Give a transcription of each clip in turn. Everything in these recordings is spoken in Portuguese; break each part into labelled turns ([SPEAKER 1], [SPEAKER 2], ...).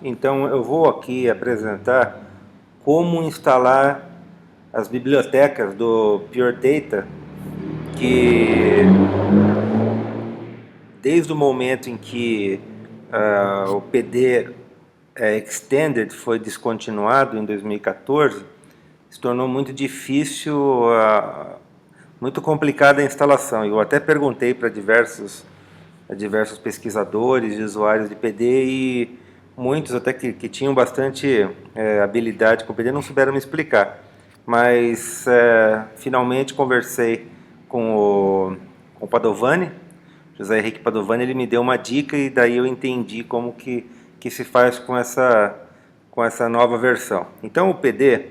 [SPEAKER 1] Então eu vou aqui apresentar como instalar as bibliotecas do Pure Data, que desde o momento em que o PD Extended foi descontinuado em 2014, se tornou muito difícil, muito complicada a instalação. Eu até perguntei para diversos pesquisadores e usuários de PD, e muitos até que tinham bastante habilidade com PD não souberam me explicar. Mas finalmente conversei com o Padovani, José Henrique Padovani. Ele me deu uma dica e daí eu entendi como que se faz com essa nova versão. Então o PD,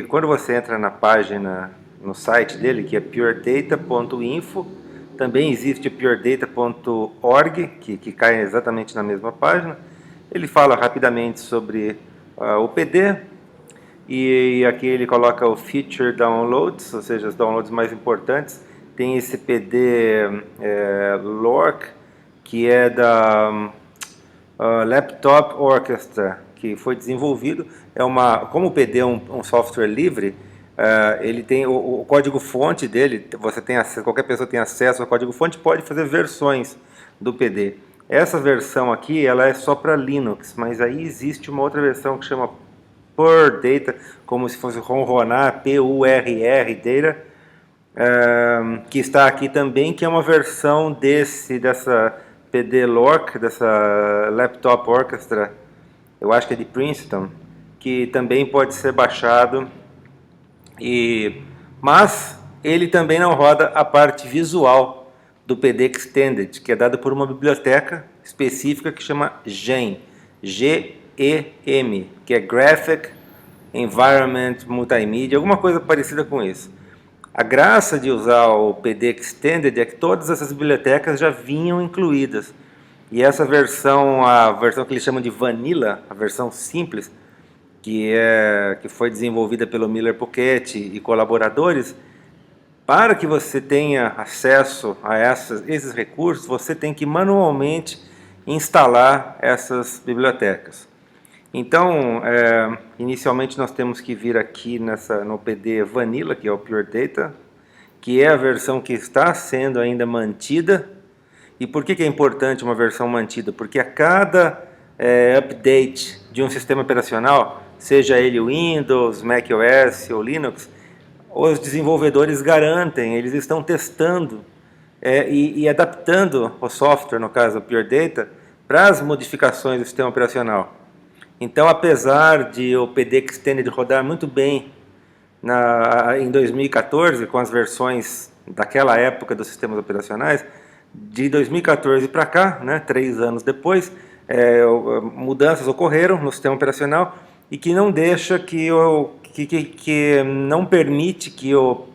[SPEAKER 1] quando você entra na página, no site dele, que é puredata.info, também existe puredata.org, que cai exatamente na mesma página. Ele fala rapidamente sobre o PD, e aqui ele coloca o Feature Downloads, ou seja, os downloads mais importantes. Tem esse PD LORC, que é da Laptop Orchestra, que foi desenvolvido. Como o PD é um software livre, ele tem o código-fonte dele. Qualquer pessoa tem acesso ao código-fonte, pode fazer versões do PD. Essa versão aqui, ela é só para Linux, mas aí existe uma outra versão que chama Pure Data, como se fosse ronronar, P-U-R-R, Data, que está aqui também, que é uma versão dessa PD LORC, dessa Laptop Orchestra, eu acho que é de Princeton, que também pode ser baixado, mas ele também não roda a parte visual do PD Extended, que é dada por uma biblioteca específica que chama GEM, G-E-M, que é Graphic Environment Multimedia, alguma coisa parecida com isso. A graça de usar o PD Extended é que todas essas bibliotecas já vinham incluídas. E essa versão, a versão que eles chamam de Vanilla, a versão simples, que foi desenvolvida pelo Miller Pochetti e colaboradores, para que você tenha acesso a esses recursos, você tem que manualmente instalar essas bibliotecas. Então, inicialmente nós temos que vir aqui no PD Vanilla, que é o Pure Data, que é a versão que está sendo ainda mantida. E por que é importante uma versão mantida? Porque a cada update de um sistema operacional, seja ele Windows, macOS ou Linux, os desenvolvedores garantem, eles estão testando e adaptando o software, no caso o Pure Data, para as modificações do sistema operacional. Então, apesar de o PD Extended rodar muito bem em 2014, com as versões daquela época dos sistemas operacionais, de 2014 para cá, 3 anos depois, mudanças ocorreram no sistema operacional e que não deixa que não permite que o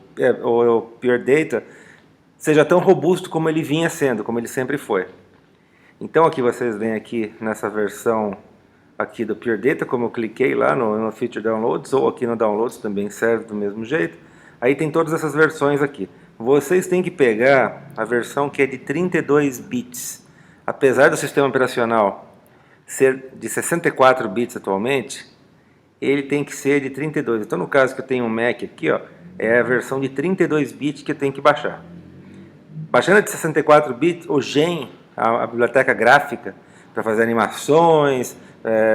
[SPEAKER 1] Pure Data seja tão robusto como ele vinha sendo, como ele sempre foi. Então aqui vocês veem aqui nessa versão aqui do Pure Data, como eu cliquei lá no Feature Downloads, ou aqui no Downloads também serve do mesmo jeito. Aí tem todas essas versões aqui. Vocês têm que pegar a versão que é de 32 bits. Apesar do sistema operacional ser de 64 bits atualmente, ele tem que ser de 32. Então, no caso que eu tenho um Mac aqui, ó, é a versão de 32 bits que eu tenho que baixar. Baixando de 64 bits, o GEM, a biblioteca gráfica, para fazer animações,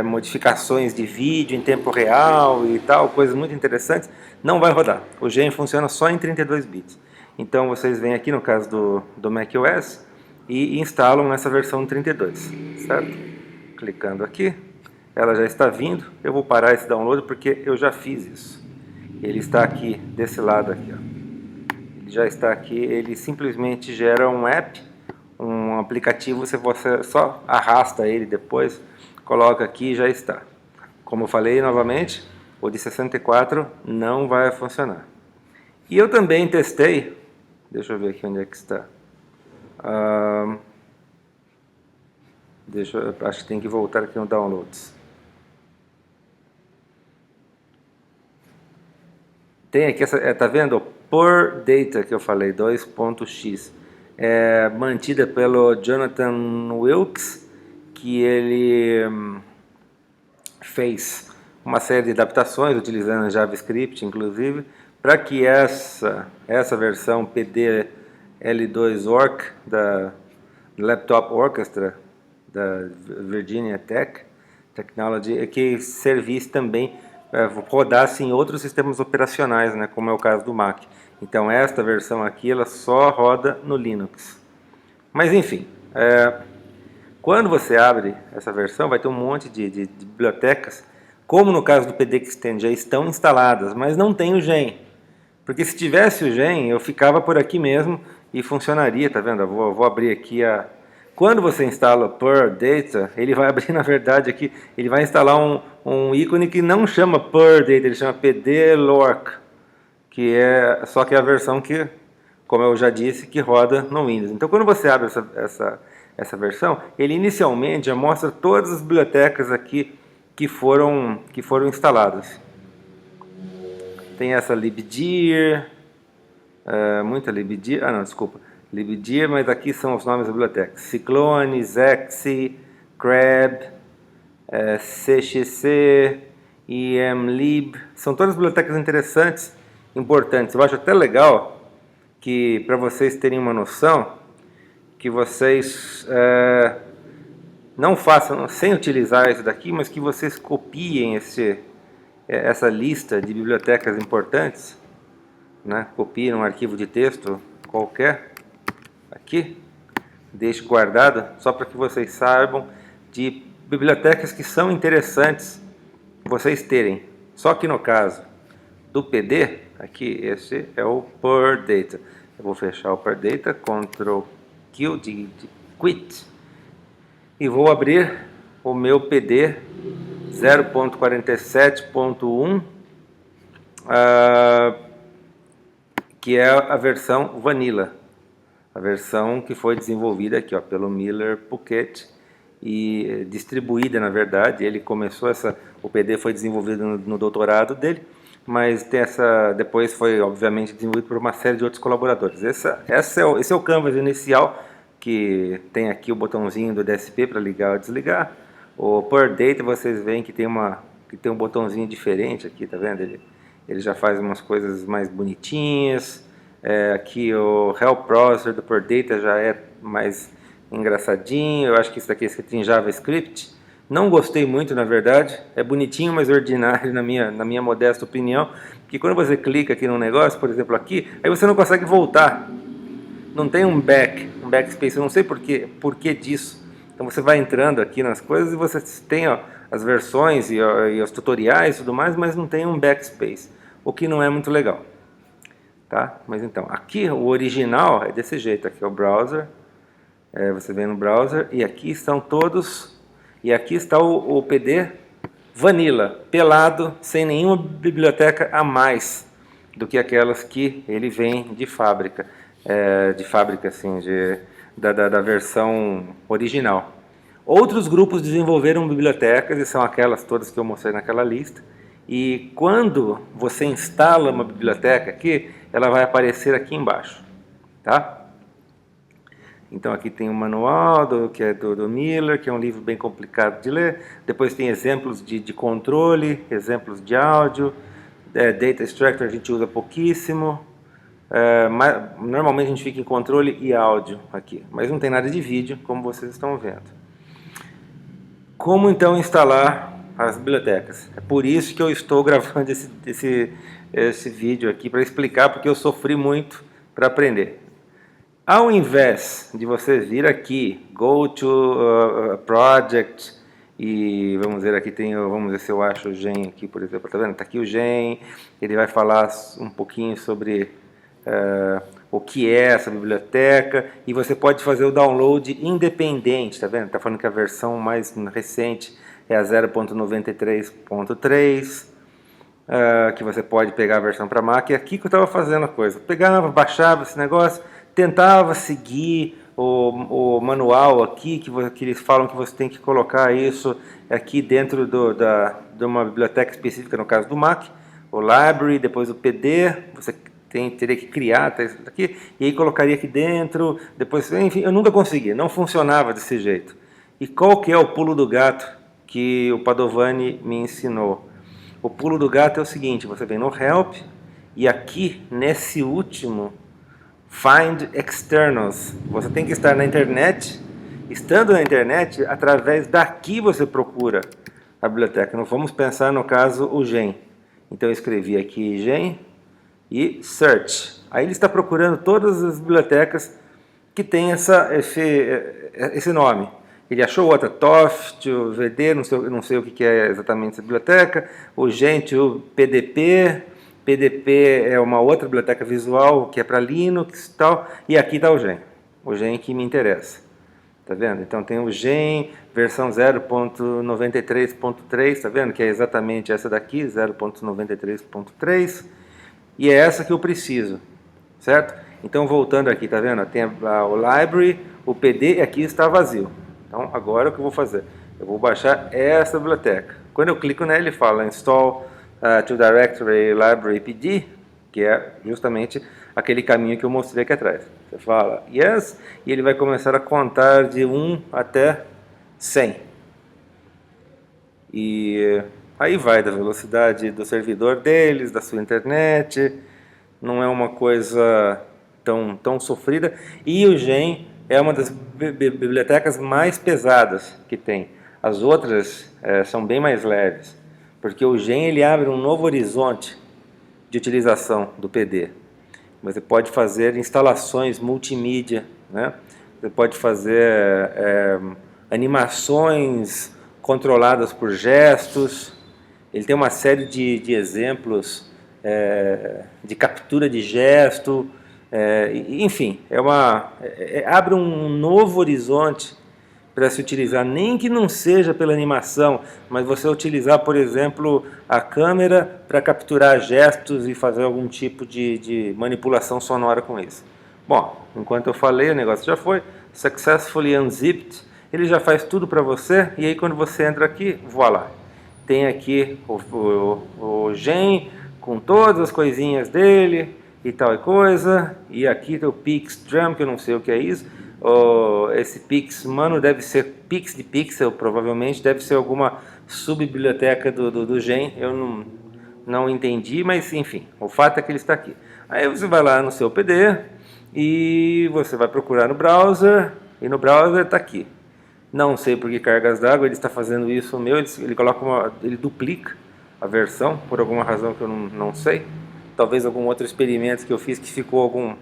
[SPEAKER 1] modificações de vídeo em tempo real e tal, coisas muito interessantes, não vai rodar. O GEM funciona só em 32 bits. Então vocês vêm aqui no caso do macOS e instalam nessa versão 32, certo? Clicando aqui, ela já está vindo. Eu vou parar esse download porque eu já fiz isso. Ele está aqui, desse lado aqui, ó. Ele já está aqui, ele simplesmente gera um app, um aplicativo, você só arrasta ele depois, coloca aqui e já está. Como eu falei novamente, o de 64 não vai funcionar. E eu também testei, deixa eu ver aqui onde é que está. Acho que tem que voltar aqui no Downloads. Tem aqui, tá vendo? Pure Data que eu falei, 2.x. Mantida pelo Jonathan Wilkes, que ele fez uma série de adaptações, utilizando JavaScript, inclusive, para que essa versão PD L2 da Laptop Orchestra, da Virginia Technology, que servisse também, rodasse em outros sistemas operacionais, né, como é o caso do Mac. Então esta versão aqui ela só roda no Linux. Mas enfim, quando você abre essa versão vai ter um monte de bibliotecas, como no caso do PDXtend já estão instaladas, mas não tem o gen. Porque se tivesse o gen eu ficava por aqui mesmo e funcionaria, tá vendo? Eu vou abrir aqui a... Quando você instala o PurData, ele vai abrir, na verdade, aqui, ele vai instalar um ícone que não chama PurData, ele chama PDLorc, que só que é a versão que, como eu já disse, que roda no Windows. Então, quando você abre essa versão, ele inicialmente já mostra todas as bibliotecas aqui que foram instaladas. Tem essa libdir, muita libdir, libdir, mas aqui são os nomes das bibliotecas: Cyclone, Xexi, Crab, CXC, IMLib. São todas bibliotecas interessantes, importantes. Eu acho até legal que, para vocês terem uma noção, que vocês não façam sem utilizar isso daqui, mas que vocês copiem essa lista de bibliotecas importantes, né? Copiem um arquivo de texto qualquer aqui, deixe guardado, só para que vocês saibam de bibliotecas que são interessantes vocês terem. Só que no caso do PD, aqui esse é o PurData. Eu vou fechar o PurData, Ctrl Q de quit, e vou abrir o meu PD 0.47.1, que é a versão Vanilla. A versão que foi desenvolvida aqui, ó, pelo Miller Puckett e distribuída, na verdade. Ele começou o PD foi desenvolvido no doutorado dele, mas depois foi obviamente desenvolvido por uma série de outros colaboradores. Esse é o canvas inicial, que tem aqui o botãozinho do DSP para ligar ou desligar. O PurData vocês veem que tem um botãozinho diferente aqui, tá vendo? Ele já faz umas coisas mais bonitinhas. Aqui o Help Browser do PurData já é mais engraçadinho. Eu acho que isso daqui é escrito em JavaScript. Não gostei muito, na verdade. É bonitinho, mas ordinário na minha modesta opinião. Porque quando você clica aqui no negócio, por exemplo aqui, aí você não consegue voltar. Não tem um backspace. Eu não sei por que disso. Então você vai entrando aqui nas coisas e você tem, ó, as versões e os tutoriais e tudo mais, mas não tem um backspace, o que não é muito legal. Tá? Mas então, aqui o original é desse jeito, aqui é o browser, você vem no browser e aqui estão todos, e aqui está o PD Vanilla, pelado, sem nenhuma biblioteca a mais do que aquelas que ele vem de fábrica, assim, da versão original. Outros grupos desenvolveram bibliotecas, e são aquelas todas que eu mostrei naquela lista. E quando você instala uma biblioteca aqui, ela vai aparecer aqui embaixo, tá? Então aqui tem um manual que é do Miller, que é um livro bem complicado de ler. Depois tem exemplos de controle, exemplos de áudio. Data Extractor a gente usa pouquíssimo. Normalmente a gente fica em controle e áudio aqui, mas não tem nada de vídeo, como vocês estão vendo. Como então instalar as bibliotecas? É por isso que eu estou gravando esse vídeo aqui, para explicar, porque eu sofri muito para aprender. Ao invés de você vir aqui, go to project, e vamos ver aqui, vamos ver se eu acho o gen aqui, por exemplo, tá vendo? Está aqui o gen, ele vai falar um pouquinho sobre o que é essa biblioteca, e você pode fazer o download independente, tá vendo? Está falando que a versão mais recente é a 0.93.3, que você pode pegar a versão para Mac. E aqui que eu estava fazendo a coisa, pegava, baixava esse negócio, tentava seguir o manual aqui, que eles falam que você tem que colocar isso aqui dentro de uma biblioteca específica, no caso do Mac, o library, depois o PD, você teria que criar isso aqui, e aí colocaria aqui dentro, depois, enfim, eu nunca consegui, não funcionava desse jeito. E qual que é o pulo do gato que o Padovani me ensinou. O pulo do gato é o seguinte, você vem no Help e aqui nesse último Find Externals, você tem que estar na internet. Estando na internet, através daqui você procura a biblioteca. Não vamos pensar no caso o Gen. Então eu escrevi aqui Gen e Search. Aí ele está procurando todas as bibliotecas que tem esse nome. Ele achou outra, TOFT, o VD, não sei o que é exatamente essa biblioteca, o Gente, o PDP. PDP é uma outra biblioteca visual que é para Linux e tal, e aqui está o Gen que me interessa. Tá vendo? Então tem o Gen, versão 0.93.3, tá vendo? Que é exatamente essa daqui, 0.93.3, e é essa que eu preciso, certo? Então voltando aqui, tá vendo? Tem o library, o PD, e aqui está vazio. Então agora o que eu vou fazer? Eu vou baixar essa biblioteca. Quando eu clico nela, ele fala install to directory library PD, que é justamente aquele caminho que eu mostrei aqui atrás. Você fala yes, e ele vai começar a contar de 1 até 100. E aí vai da velocidade do servidor deles, da sua internet. Não é uma coisa tão sofrida. E o Gen é uma das bibliotecas mais pesadas que tem. As outras são bem mais leves, porque o Gen ele abre um novo horizonte de utilização do PD. Você pode fazer instalações multimídia, né? Você pode fazer animações controladas por gestos. Ele tem uma série de exemplos de captura de gesto. Enfim, abre um novo horizonte para se utilizar, nem que não seja pela animação, mas você utilizar, por exemplo, a câmera para capturar gestos e fazer algum tipo de manipulação sonora com isso. Bom, enquanto eu falei, o negócio já foi successfully unzipped, ele já faz tudo para você, e aí quando você entra aqui, voilá, tem aqui o Gen com todas as coisinhas dele e tal e coisa, e aqui tem o Pixdrum, que eu não sei o que é isso. Esse Pix, mano, deve ser Pix de Pixel, provavelmente, deve ser alguma subbiblioteca do Gen, eu não entendi, mas enfim, o fato é que ele está aqui. Aí você vai lá no seu PD e você vai procurar no browser, e no browser está aqui. Não sei por que cargas d'água ele está fazendo isso meu, ele duplica a versão, por alguma razão que eu não sei. Talvez algum outro experimento que eu fiz que ficou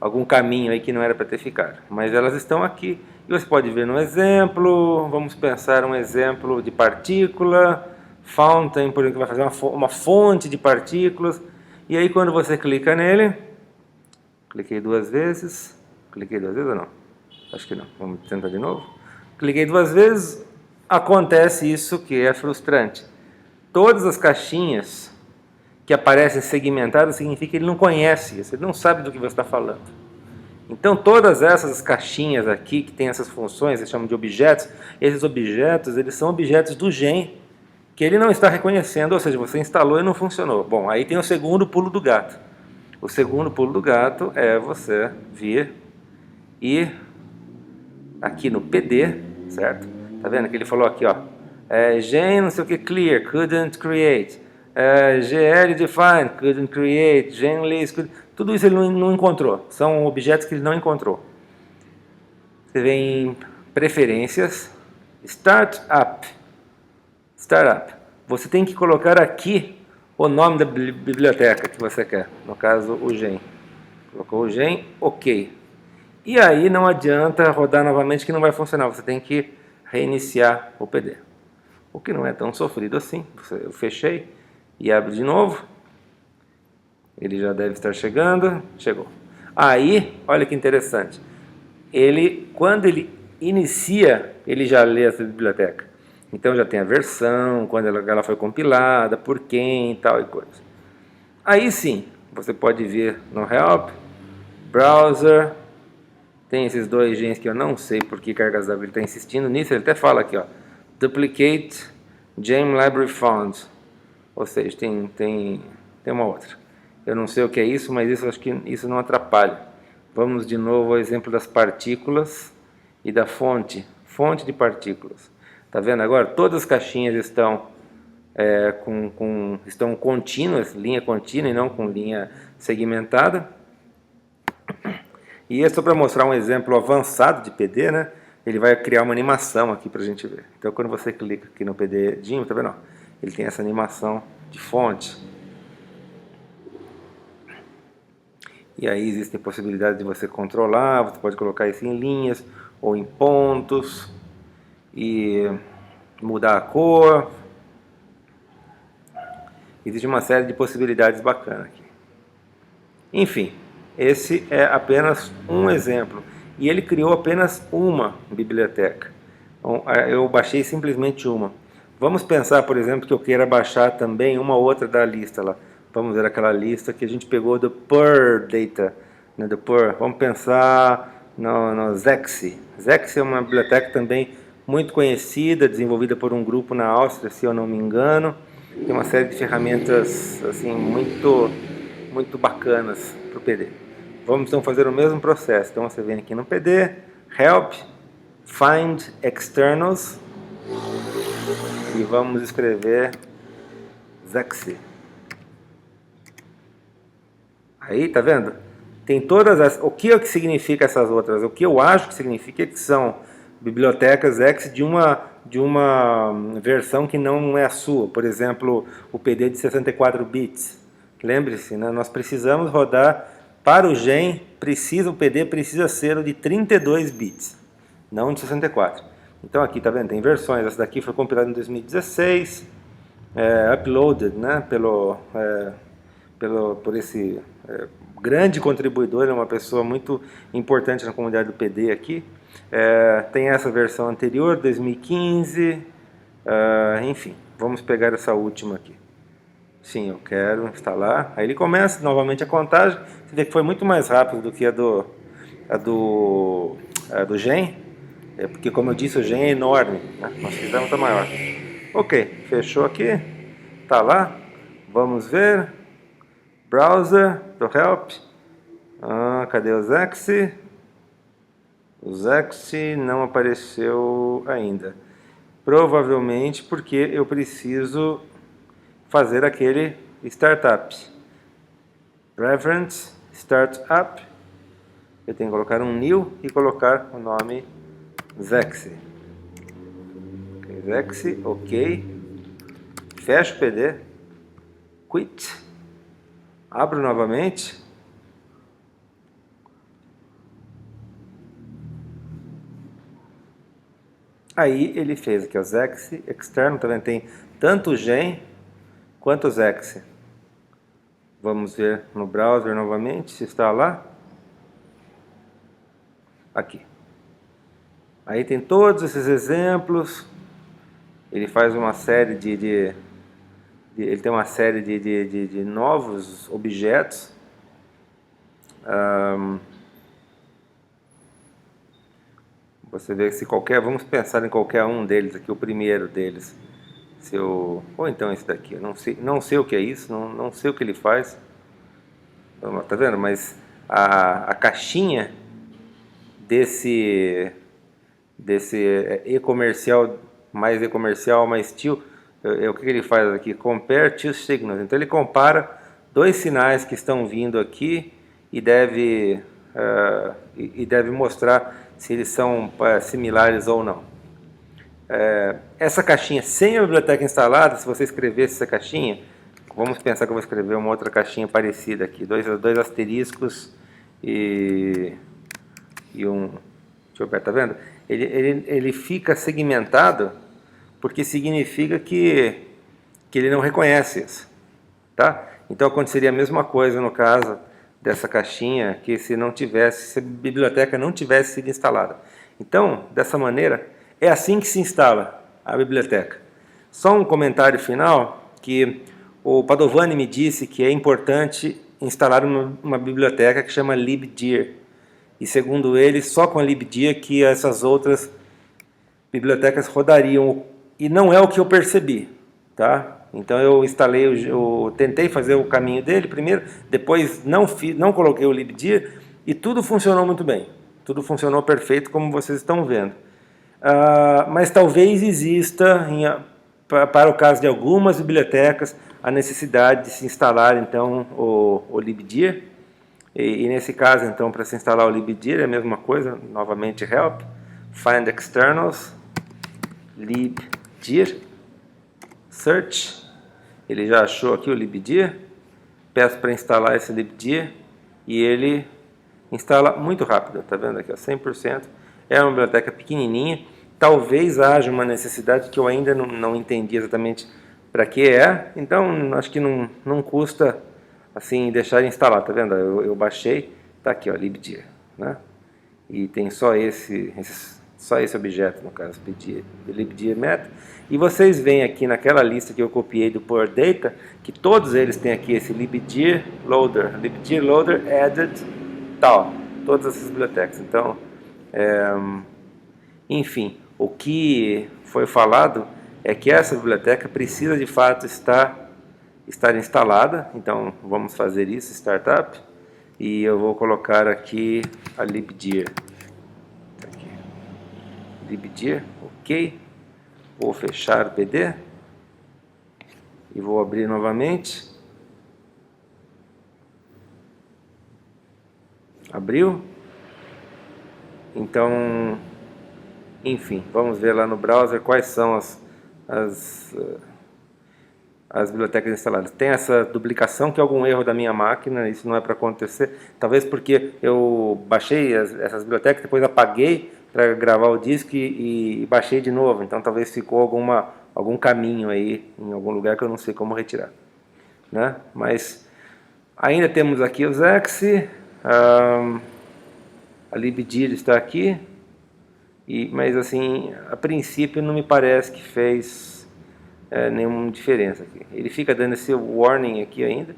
[SPEAKER 1] algum caminho aí que não era para ter ficado. Mas elas estão aqui. E você pode ver no exemplo, vamos pensar um exemplo de partícula, fountain, por exemplo, que vai fazer uma fonte de partículas. E aí quando você clica nele, cliquei duas vezes ou não? Acho que não, vamos tentar de novo. Cliquei duas vezes, acontece isso que é frustrante. Todas as caixinhas que aparecem segmentadas significa que ele não conhece isso, ele não sabe do que você está falando. Então todas essas caixinhas aqui que tem essas funções, eles chamam de objetos, esses objetos, eles são objetos do Gen que ele não está reconhecendo, ou seja, você instalou e não funcionou. Bom, aí tem o segundo pulo do gato. O segundo pulo do gato é você vir e aqui no PD, certo? Tá vendo que ele falou aqui, ó, Gen não sei o que clear, couldn't create. GL define, couldn't create, Gen list, tudo isso ele não encontrou, são objetos que ele não encontrou. Você vem em preferências, startup, você tem que colocar aqui o nome da biblioteca que você quer, no caso o Gen. Colocou o Gen, ok. E aí não adianta rodar novamente que não vai funcionar, você tem que reiniciar o PD. O que não é tão sofrido assim, eu fechei e abre de novo. Ele já deve estar chegando. Chegou. Aí, olha que interessante. Quando ele inicia, ele já lê essa biblioteca. Então já tem a versão, quando ela foi compilada, por quem e tal e coisa. Aí sim, você pode ver no Help, Browser. Tem esses dois gens que eu não sei por que cargas d'água ele está insistindo nisso. Ele até fala aqui, ó, Duplicate Gen Library Found. Ou seja, tem uma outra. Eu não sei o que é isso, mas acho que isso não atrapalha. Vamos de novo ao exemplo das partículas e da fonte de partículas. Tá vendo agora? Todas as caixinhas estão estão contínuas, linha contínua e não com linha segmentada. E é só para mostrar um exemplo avançado de PD, né? Ele vai criar uma animação aqui para a gente ver. Então, quando você clica aqui no PD Dim, tá vendo? Ele tem essa animação de fonte. E aí existem possibilidades de você controlar, você pode colocar isso em linhas ou em pontos e mudar a cor. Existe uma série de possibilidades bacanas aqui. Enfim, esse é apenas um exemplo. E ele criou apenas uma biblioteca. Então, eu baixei simplesmente uma. Vamos pensar, por exemplo, que eu queira baixar também uma outra da lista lá. Vamos ver aquela lista que a gente pegou do Purl Data, né, do Purl. Vamos pensar no Zexy. Zexy é uma biblioteca também muito conhecida, desenvolvida por um grupo na Áustria, se eu não me engano. Tem uma série de ferramentas assim muito bacanas para o PD. Vamos então fazer o mesmo processo. Então você vem aqui no PD, Help, Find Externals e vamos escrever Zexy. Aí, tá vendo? Tem todas as... O que significa essas outras? O que eu acho que significa que são bibliotecas X de uma versão que não é a sua. Por exemplo, o PD de 64 bits. Lembre-se, né? Nós precisamos rodar para o GEM, o PD precisa ser o de 32 bits, não de 64. Então aqui, tá vendo? Tem versões. Essa daqui foi compilada em 2016, uploaded, né? Por esse grande contribuidor, é uma pessoa muito importante na comunidade do PD aqui. Tem essa versão anterior, 2015, enfim, vamos pegar essa última aqui. Sim, eu quero instalar. Aí ele começa novamente a contagem. Você vê que foi muito mais rápido do que a do GEM, porque como eu disse, o GEM é enorme, né? Nós fizemos a maior. Ok, fechou aqui, tá lá. Vamos ver. Browser do Help. Cadê o Zexy? O Zexy não apareceu ainda. Provavelmente porque eu preciso fazer aquele startup. Reference Startup. Eu tenho que colocar um new e colocar o nome Zexy. Zexy, ok. Fecho o PD. Quit. Abro novamente. Aí ele fez aqui o Zexy externo, também tem tanto o GEM quanto o Zexy. Vamos ver no browser novamente se está lá. Aqui. Aí tem todos esses exemplos. Ele faz uma série ele tem uma série de novos objetos. Você vê se vamos pensar em qualquer um deles aqui, o primeiro deles. Ou então esse daqui, eu não sei o que é isso, não sei o que ele faz. Tá vendo? Mas a caixinha desse e-comercial, mais tio, o que ele faz aqui? Compare two signals. Então ele compara dois sinais que estão vindo aqui e deve mostrar se eles são similares ou não. Essa caixinha sem a biblioteca instalada, se você escrevesse essa caixinha, vamos pensar que eu vou escrever uma outra caixinha parecida aqui, dois asteriscos e um... Deixa eu ver, tá vendo? Ele fica segmentado porque significa que ele não reconhece isso, tá? Então aconteceria a mesma coisa no caso dessa caixinha, que se a biblioteca não tivesse sido instalada. Então, dessa maneira, é assim que se instala a biblioteca. Só um comentário final, que o Padovani me disse que é importante instalar uma biblioteca que chama libdir. E segundo ele, só com a libdir que essas outras bibliotecas rodariam. E não é o que eu percebi, tá? Então eu tentei fazer o caminho dele primeiro, depois não coloquei o libdir e tudo funcionou muito bem. Tudo funcionou perfeito, como vocês estão vendo. Mas talvez exista, para o caso de algumas bibliotecas, a necessidade de se instalar então o libdir. E nesse caso, então, para se instalar o libdir é a mesma coisa, novamente help, find externals, libdir, search, ele já achou aqui o libdir, peço para instalar esse libdir e ele instala muito rápido, tá vendo aqui, ó, 100%, é uma biblioteca pequenininha, talvez haja uma necessidade que eu ainda não entendi exatamente para que é, então acho que não custa assim deixar instalar, tá vendo? Eu baixei, tá aqui, ó, libdir, né? E tem só esse objeto, no caso, libdir meta. E vocês veem aqui naquela lista que eu copiei do Power Data, que todos eles têm aqui esse libdir loader added, tal, todas essas bibliotecas. Então, enfim, o que foi falado é que essa biblioteca precisa de fato estar instalada. Então vamos fazer isso, startup, e eu vou colocar aqui a libdir, libdir, ok, vou fechar o PD e vou abrir novamente, abriu. Então, enfim, vamos ver lá no browser quais são as bibliotecas instaladas. Tem essa duplicação, que é algum erro da minha máquina, isso não é para acontecer, talvez porque eu baixei essas bibliotecas, depois apaguei para gravar o disco e baixei de novo, então talvez ficou algum caminho aí, em algum lugar que eu não sei como retirar, né? Mas ainda temos aqui os exe, a libdir está aqui, mas assim, a princípio não me parece que fez nenhuma diferença aqui. Ele fica dando esse warning aqui ainda,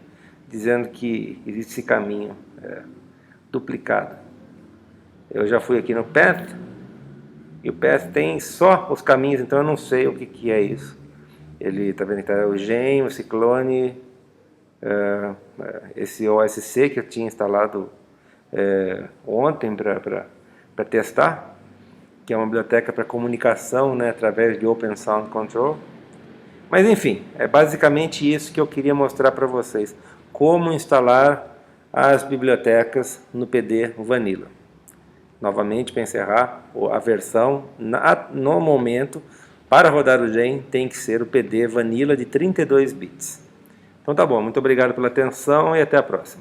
[SPEAKER 1] dizendo que existe esse caminho duplicado. Eu já fui aqui no path, e o path tem só os caminhos, então eu não sei o que é isso. Ele está vendo que tá o gen, o cyclone, esse OSC que eu tinha instalado ontem para testar, que é uma biblioteca para comunicação, né, através de Open Sound Control. Mas enfim, é basicamente isso que eu queria mostrar para vocês, como instalar as bibliotecas no PD Vanilla. Novamente, para encerrar, a versão no momento, para rodar o gen, tem que ser o PD Vanilla de 32 bits. Então tá bom, muito obrigado pela atenção e até a próxima.